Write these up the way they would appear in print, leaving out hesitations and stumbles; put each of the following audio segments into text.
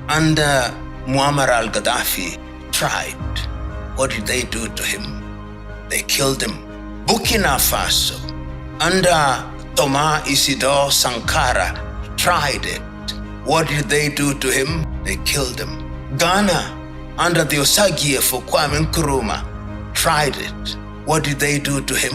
Under Muammar al-Gaddafi tried. What did they do to him? They killed him. Burkina Faso, under Thomas Isidore Sankara, tried it. What did they do to him? They killed him. Ghana, under the Osagie for Kwame Nkrumah, tried it. What did they do to him?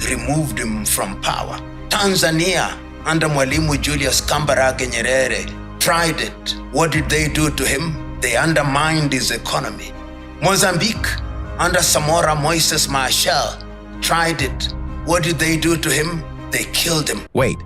Removed him from power. Tanzania, under Mwalimu Julius Kambarage Nyerere, tried it. What did they do to him? They undermined his economy. Mozambique, under Samora Moises Machel, tried it. What did they do to him? They killed him. Wait,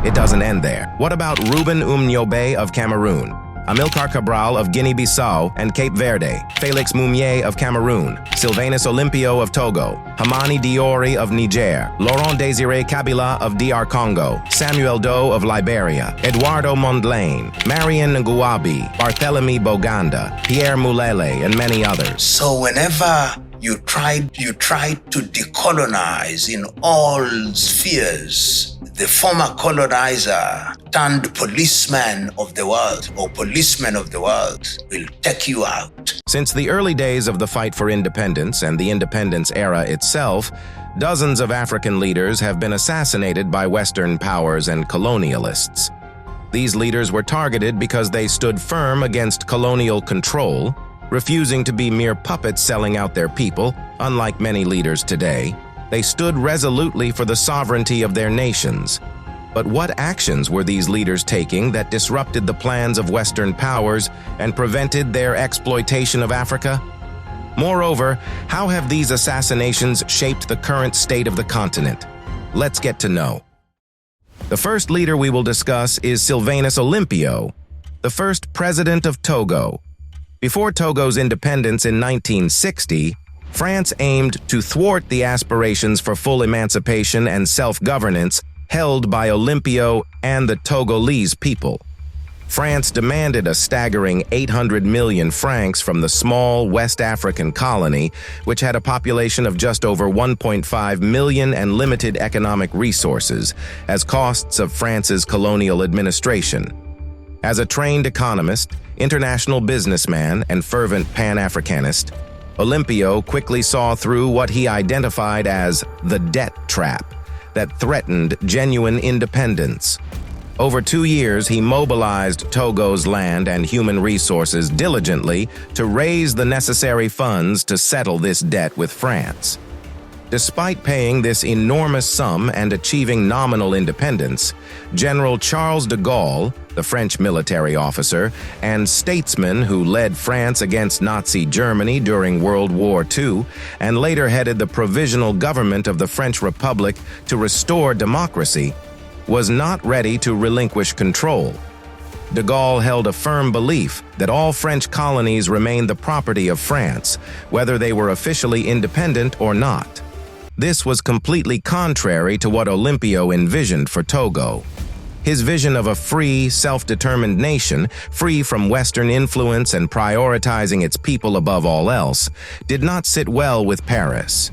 it doesn't end there. What about Ruben Umnyobe of Cameroon, Amilcar Cabral of Guinea-Bissau and Cape Verde, Felix Moumier of Cameroon, Sylvanus Olympio of Togo, Hamani Diori of Niger, Laurent Désiré Kabila of DR Congo, Samuel Doe of Liberia, Eduardo Mondlane, Marion Ngouabi, Barthélemy Boganda, Pierre Mulele, and many others. So whenever you tried to decolonize in all spheres, the former colonizer turned policeman of the world or policeman of the world will take you out. Since the early days of the fight for independence and the independence era itself, dozens of African leaders have been assassinated by Western powers and colonialists. These leaders were targeted because they stood firm against colonial control, refusing to be mere puppets selling out their people, unlike many leaders today. They stood resolutely for the sovereignty of their nations. But what actions were these leaders taking that disrupted the plans of Western powers and prevented their exploitation of Africa? Moreover, how have these assassinations shaped the current state of the continent? Let's get to know. The first leader we will discuss is Sylvanus Olympio, the first president of Togo. Before Togo's independence in 1960, France aimed to thwart the aspirations for full emancipation and self-governance held by Olympio and the Togolese people. France demanded a staggering 800 million francs from the small West African colony, which had a population of just over 1.5 million and limited economic resources, as costs of France's colonial administration. As a trained economist, international businessman, and fervent Pan-Africanist, Olympio quickly saw through what he identified as the debt trap that threatened genuine independence. Over 2 years, he mobilized Togo's land and human resources diligently to raise the necessary funds to settle this debt with France. Despite paying this enormous sum and achieving nominal independence, General Charles de Gaulle, the French military officer and statesman who led France against Nazi Germany during World War II and later headed the provisional government of the French Republic to restore democracy, was not ready to relinquish control. De Gaulle held a firm belief that all French colonies remained the property of France, whether they were officially independent or not. This was completely contrary to what Olympio envisioned for Togo. His vision of a free, self-determined nation, free from Western influence and prioritizing its people above all else, did not sit well with Paris.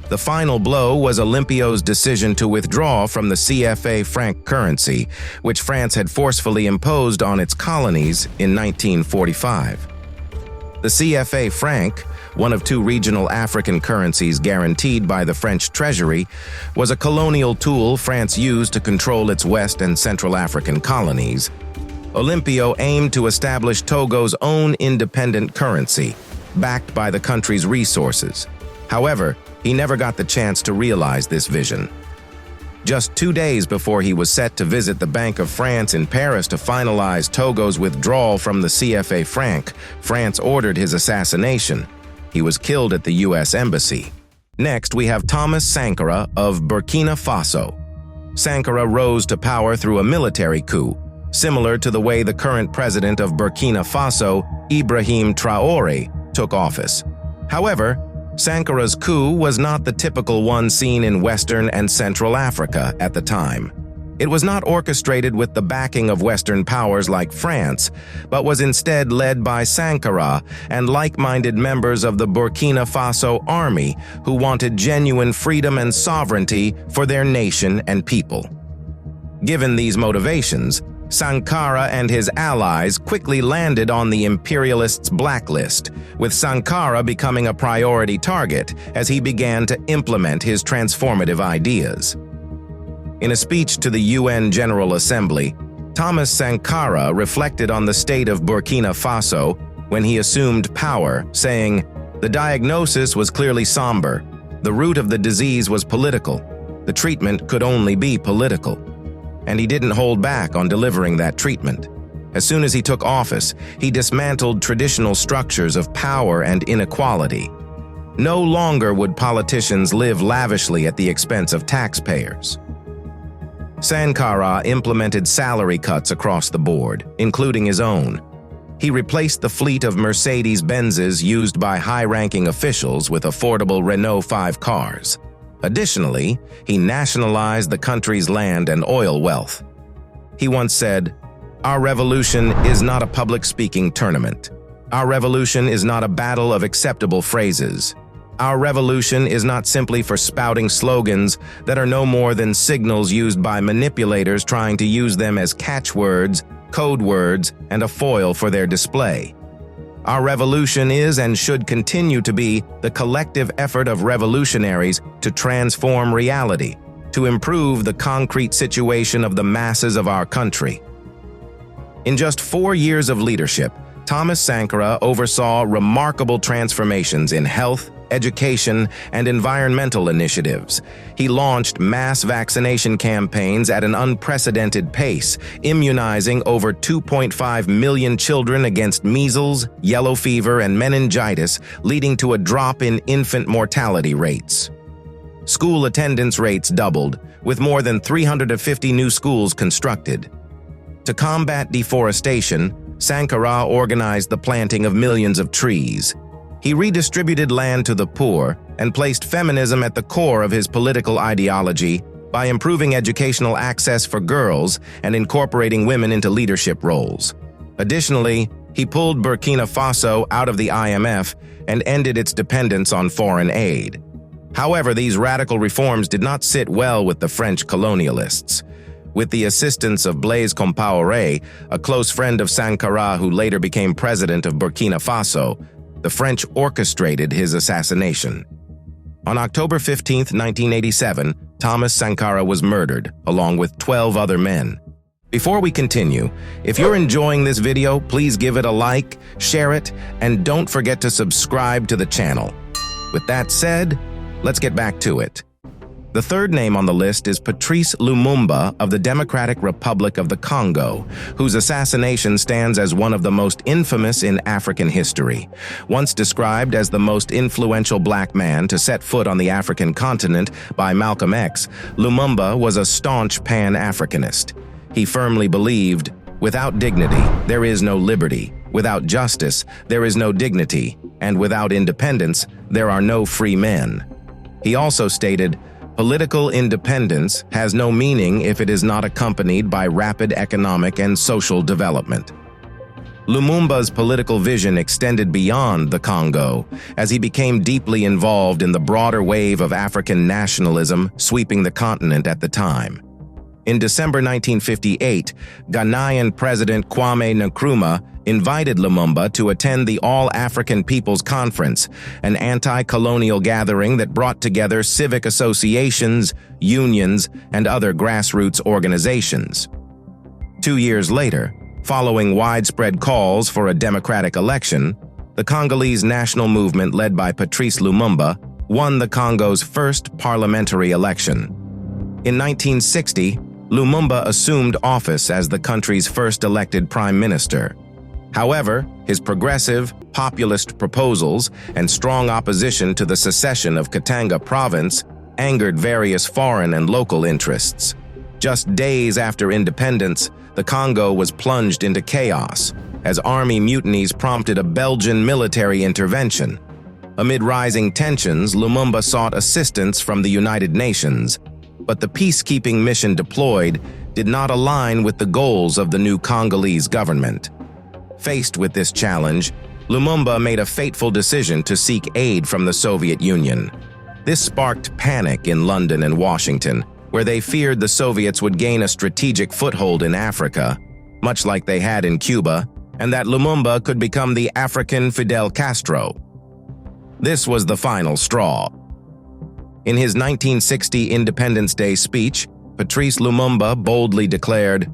The final blow was Olympio's decision to withdraw from the CFA franc currency, which France had forcefully imposed on its colonies in 1945. The CFA franc, one of 2 regional African currencies guaranteed by the French treasury, was a colonial tool France used to control its West and Central African colonies. Olympio aimed to establish Togo's own independent currency, backed by the country's resources. However, he never got the chance to realize this vision. Just 2 days before he was set to visit the Bank of France in Paris to finalize Togo's withdrawal from the CFA franc, France ordered his assassination. He was killed at the U.S. Embassy. Next, we have Thomas Sankara of Burkina Faso. Sankara rose to power through a military coup, similar to the way the current president of Burkina Faso, Ibrahim Traoré, took office. However, Sankara's coup was not the typical one seen in Western and Central Africa at the time. It was not orchestrated with the backing of Western powers like France, but was instead led by Sankara and like-minded members of the Burkina Faso army who wanted genuine freedom and sovereignty for their nation and people. Given these motivations, Sankara and his allies quickly landed on the imperialists' blacklist, with Sankara becoming a priority target as he began to implement his transformative ideas. In a speech to the UN General Assembly, Thomas Sankara reflected on the state of Burkina Faso when he assumed power, saying, "The diagnosis was clearly somber. The root of the disease was political. The treatment could only be political." And he didn't hold back on delivering that treatment. As soon as he took office, he dismantled traditional structures of power and inequality. No longer would politicians live lavishly at the expense of taxpayers. Sankara implemented salary cuts across the board, including his own. He replaced the fleet of Mercedes-Benzes used by high-ranking officials with affordable Renault 5 cars. Additionally, he nationalized the country's land and oil wealth. He once said, "Our revolution is not a public speaking tournament. Our revolution is not a battle of acceptable phrases. Our revolution is not simply for spouting slogans that are no more than signals used by manipulators trying to use them as catchwords, code words, and a foil for their display. Our revolution is and should continue to be the collective effort of revolutionaries to transform reality, to improve the concrete situation of the masses of our country." In just 4 years of leadership, Thomas Sankara oversaw remarkable transformations in health, education, and environmental initiatives. He launched mass vaccination campaigns at an unprecedented pace, immunizing over 2.5 million children against measles, yellow fever, and meningitis, leading to a drop in infant mortality rates. School attendance rates doubled, with more than 350 new schools constructed. To combat deforestation, Sankara organized the planting of millions of trees. He redistributed land to the poor and placed feminism at the core of his political ideology by improving educational access for girls and incorporating women into leadership roles. Additionally, he pulled Burkina Faso out of the IMF and ended its dependence on foreign aid. However, these radical reforms did not sit well with the French colonialists. With the assistance of Blaise Compaoré, a close friend of Sankara who later became president of Burkina Faso, the French orchestrated his assassination. On October 15, 1987, Thomas Sankara was murdered, along with 12 other men. Before we continue, if you're enjoying this video, please give it a like, share it, and don't forget to subscribe to the channel. With that said, let's get back to it. The third name on the list is Patrice Lumumba of the Democratic Republic of the Congo, whose assassination stands as one of the most infamous in African history. Once described as the most influential black man to set foot on the African continent by Malcolm X, Lumumba was a staunch Pan-Africanist. He firmly believed, "Without dignity, there is no liberty. Without justice, there is no dignity. And without independence, there are no free men." He also stated, "Political independence has no meaning if it is not accompanied by rapid economic and social development." Lumumba's political vision extended beyond the Congo, as he became deeply involved in the broader wave of African nationalism sweeping the continent at the time. In December 1958, Ghanaian President Kwame Nkrumah invited Lumumba to attend the All-African People's Conference, an anti-colonial gathering that brought together civic associations, unions, and other grassroots organizations. 2 years later, following widespread calls for a democratic election, the Congolese national movement led by Patrice Lumumba won the Congo's first parliamentary election. In 1960, Lumumba assumed office as the country's first elected prime minister. However, his progressive, populist proposals and strong opposition to the secession of Katanga province angered various foreign and local interests. Just days after independence, the Congo was plunged into chaos, as army mutinies prompted a Belgian military intervention. Amid rising tensions, Lumumba sought assistance from the United Nations, but the peacekeeping mission deployed did not align with the goals of the new Congolese government. Faced with this challenge, Lumumba made a fateful decision to seek aid from the Soviet Union. This sparked panic in London and Washington, where they feared the Soviets would gain a strategic foothold in Africa. much like they had in Cuba, and that Lumumba could become the African Fidel Castro. This was the final straw. In his 1960 Independence Day speech, Patrice Lumumba boldly declared,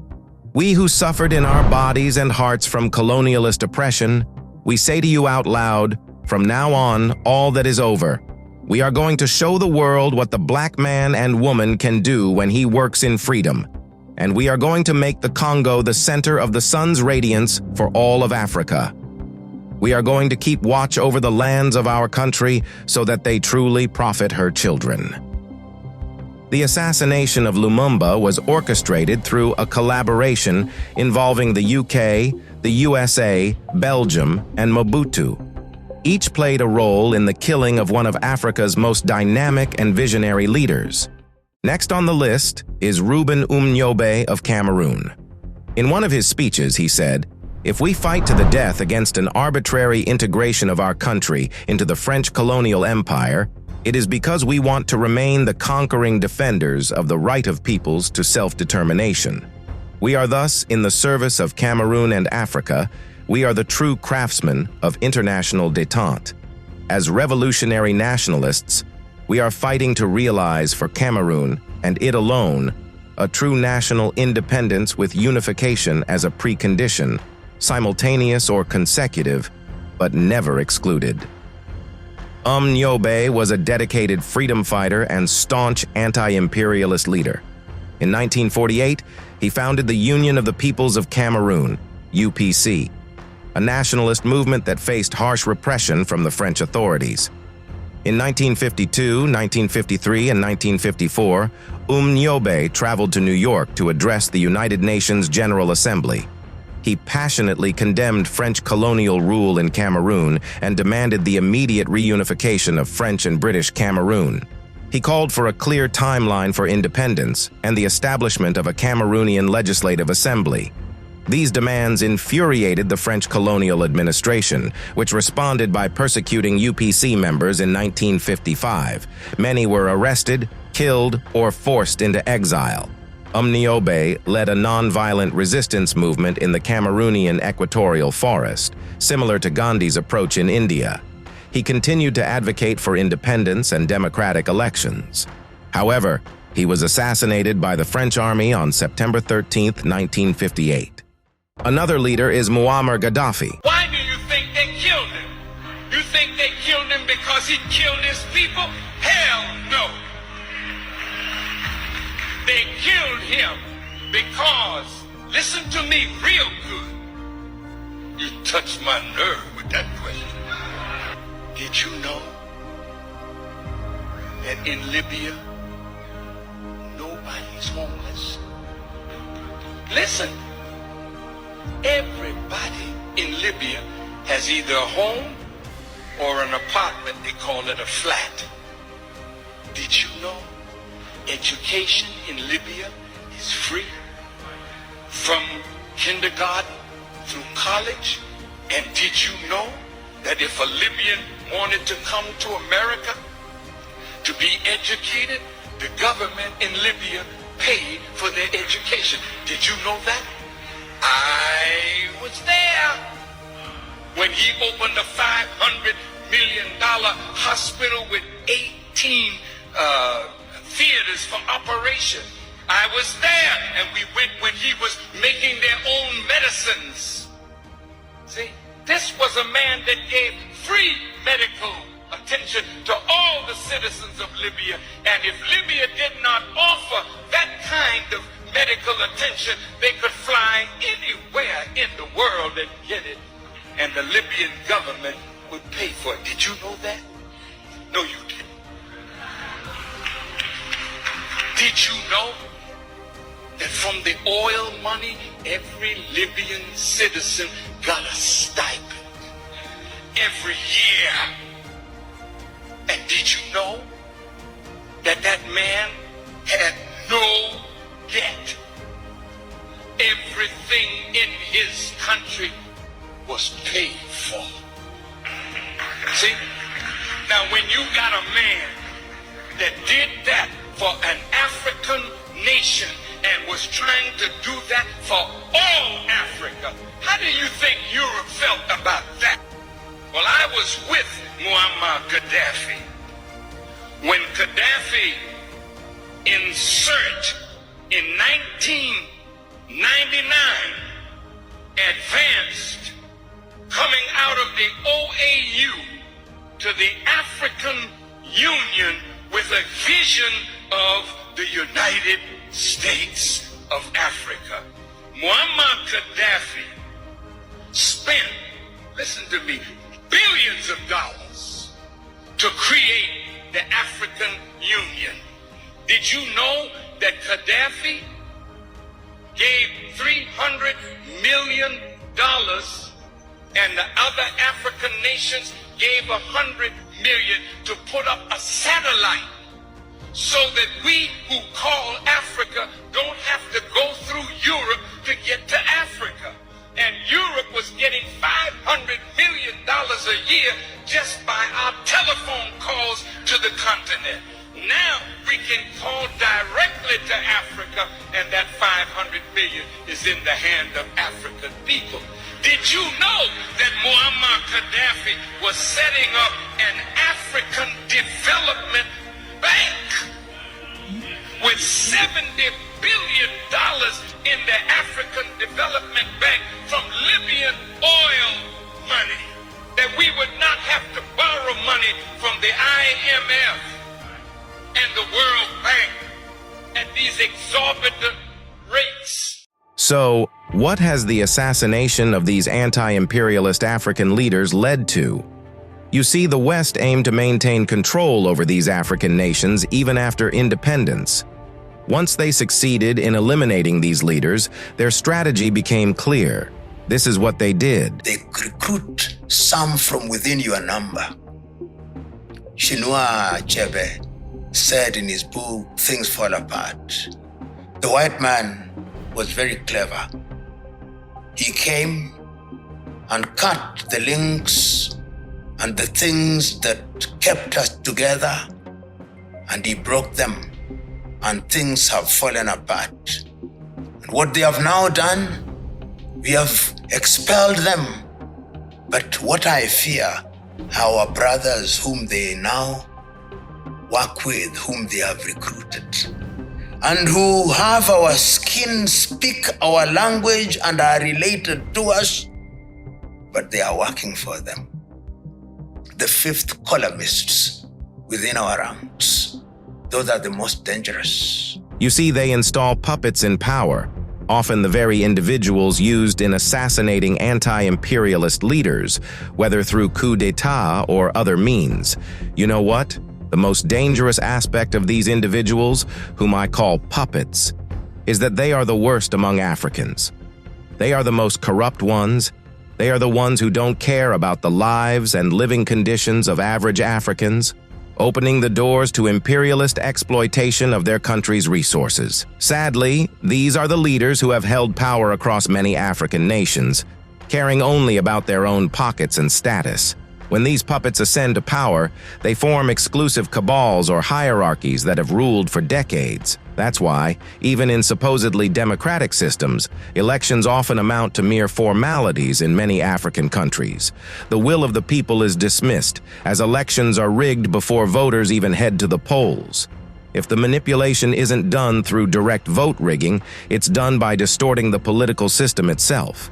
"We who suffered in our bodies and hearts from colonialist oppression, we say to you out loud, from now on, all that is over. We are going to show the world what the black man and woman can do when he works in freedom. And we are going to make the Congo the center of the sun's radiance for all of Africa. We are going to keep watch over the lands of our country so that they truly profit her children." The assassination of Lumumba was orchestrated through a collaboration involving the UK, the USA, Belgium, and Mobutu. Each played a role in the killing of one of Africa's most dynamic and visionary leaders. Next on the list is Reuben Umnyobe of Cameroon. In one of his speeches, he said, "If we fight to the death against an arbitrary integration of our country into the French colonial empire, it is because we want to remain the conquering defenders of the right of peoples to self-determination. We are thus in the service of Cameroon and Africa. We are the true craftsmen of international détente. As revolutionary nationalists, we are fighting to realize for Cameroon, and it alone, a true national independence with unification as a precondition, simultaneous or consecutive, but never excluded." Umnyobe was a dedicated freedom fighter and staunch anti-imperialist leader. In 1948, he founded the Union of the Peoples of Cameroon, UPC, a nationalist movement that faced harsh repression from the French authorities. In 1952, 1953, and 1954, Umnyobe traveled to New York to address the United Nations General Assembly. He passionately condemned French colonial rule in Cameroon and demanded the immediate reunification of French and British Cameroon. He called for a clear timeline for independence and the establishment of a Cameroonian legislative assembly. These demands infuriated the French colonial administration, which responded by persecuting UPC members in 1955. Many were arrested, killed, or forced into exile. Umnyobe led a nonviolent resistance movement in the Cameroonian equatorial forest, similar to Gandhi's approach in India. He continued to advocate for independence and democratic elections. However, he was assassinated by the French army on September 13, 1958. Another leader is Muammar Gaddafi. Why do you think they killed him? You think they killed him because he killed his people? Hell no. They killed him because, listen to me real good. You touched my nerve with that question. Did you know that in Libya, nobody's homeless? Listen. Everybody in Libya has either a home or an apartment. They call it a flat. Did you know education in Libya is free? From kindergarten through college? And did you know that if a Libyan wanted to come to America to be educated, the government in Libya paid for their education? Did you know that? I was there when he opened a $500 million hospital with 18 theaters for operation. I was there, and we went when he was making their own medicines. See, this was a man that gave free medical attention to all the citizens of Libya, and if Libya did not offer that kind of medical attention, they could fly anywhere in the world and get it, and the Libyan government would pay for it. Did you know that? No, you didn't. Did you know that from the oil money, every Libyan citizen got a stipend every year? And did you know that that man had no debt? Everything in his country was paid for. See? Now when you got a man that did that for an African nation and was trying to do that for all Africa. How do you think Europe felt about that? Well, I was with Muammar Gaddafi when Gaddafi in 1999 advanced coming out of the OAU to the African Union with a vision of the United States of Africa. Muammar Gaddafi spent, listen to me, billions of dollars to create the African Union. Did you know that Gaddafi gave $300 million and the other African nations gave $100 million to put up a satellite so that we who call Africa don't have to go through Europe to get to Africa? And Europe was getting $500 million a year just by our telephone calls to the continent. Now we can call directly to Africa, and that $500 million is in the hand of African people. Did you know that Muammar Gaddafi was setting up an African development bank with $70 billion in the African Development Bank from Libyan oil money, that we would not have to borrow money from the IMF and the World Bank at these exorbitant rates? So, what has the assassination of these anti-imperialist African leaders led to? You see, the West aimed to maintain control over these African nations even after independence. Once they succeeded in eliminating these leaders, their strategy became clear. This is what they did. They recruit some from within your number. Chinua Achebe said in his book, Things Fall Apart, the white man was very clever. He came and cut the links and the things that kept us together, and he broke them, and things have fallen apart. And what they have now done, we have expelled them. But what I fear, our brothers whom they now work with, whom they have recruited, and who have our skin, speak our language, and are related to us, but they are working for them. The fifth columnists within our ranks, those are the most dangerous. You see, they install puppets in power, often the very individuals used in assassinating anti-imperialist leaders, whether through coup d'etat or other means. You know what? The most dangerous aspect of these individuals, whom I call puppets, is that they are the worst among Africans. They are the most corrupt ones. They are the ones who don't care about the lives and living conditions of average Africans, opening the doors to imperialist exploitation of their country's resources. Sadly, these are the leaders who have held power across many African nations, caring only about their own pockets and status. When these puppets ascend to power, they form exclusive cabals or hierarchies that have ruled for decades. That's why, even in supposedly democratic systems, elections often amount to mere formalities in many African countries. The will of the people is dismissed, as elections are rigged before voters even head to the polls. If the manipulation isn't done through direct vote rigging, it's done by distorting the political system itself.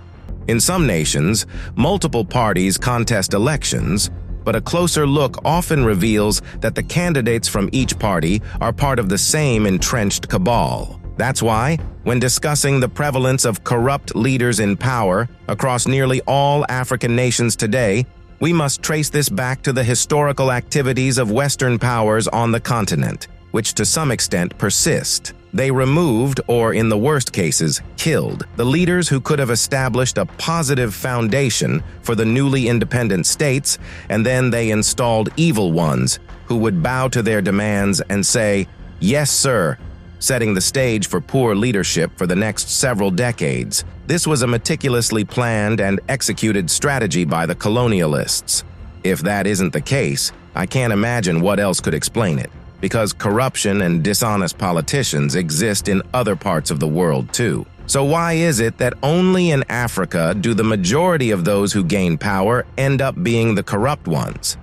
In some nations, multiple parties contest elections, but a closer look often reveals that the candidates from each party are part of the same entrenched cabal. That's why, when discussing the prevalence of corrupt leaders in power across nearly all African nations today, we must trace this back to the historical activities of Western powers on the continent, which to some extent persist. They removed, or in the worst cases, killed, the leaders who could have established a positive foundation for the newly independent states, and then they installed evil ones who would bow to their demands and say, "Yes, sir," setting the stage for poor leadership for the next several decades. This was a meticulously planned and executed strategy by the colonialists. If that isn't the case, I can't imagine what else could explain it. because corruption and dishonest politicians exist in other parts of the world too. So why is it that only in Africa do the majority of those who gain power end up being the corrupt ones?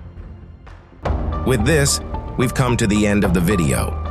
With this, we've come to the end of the video.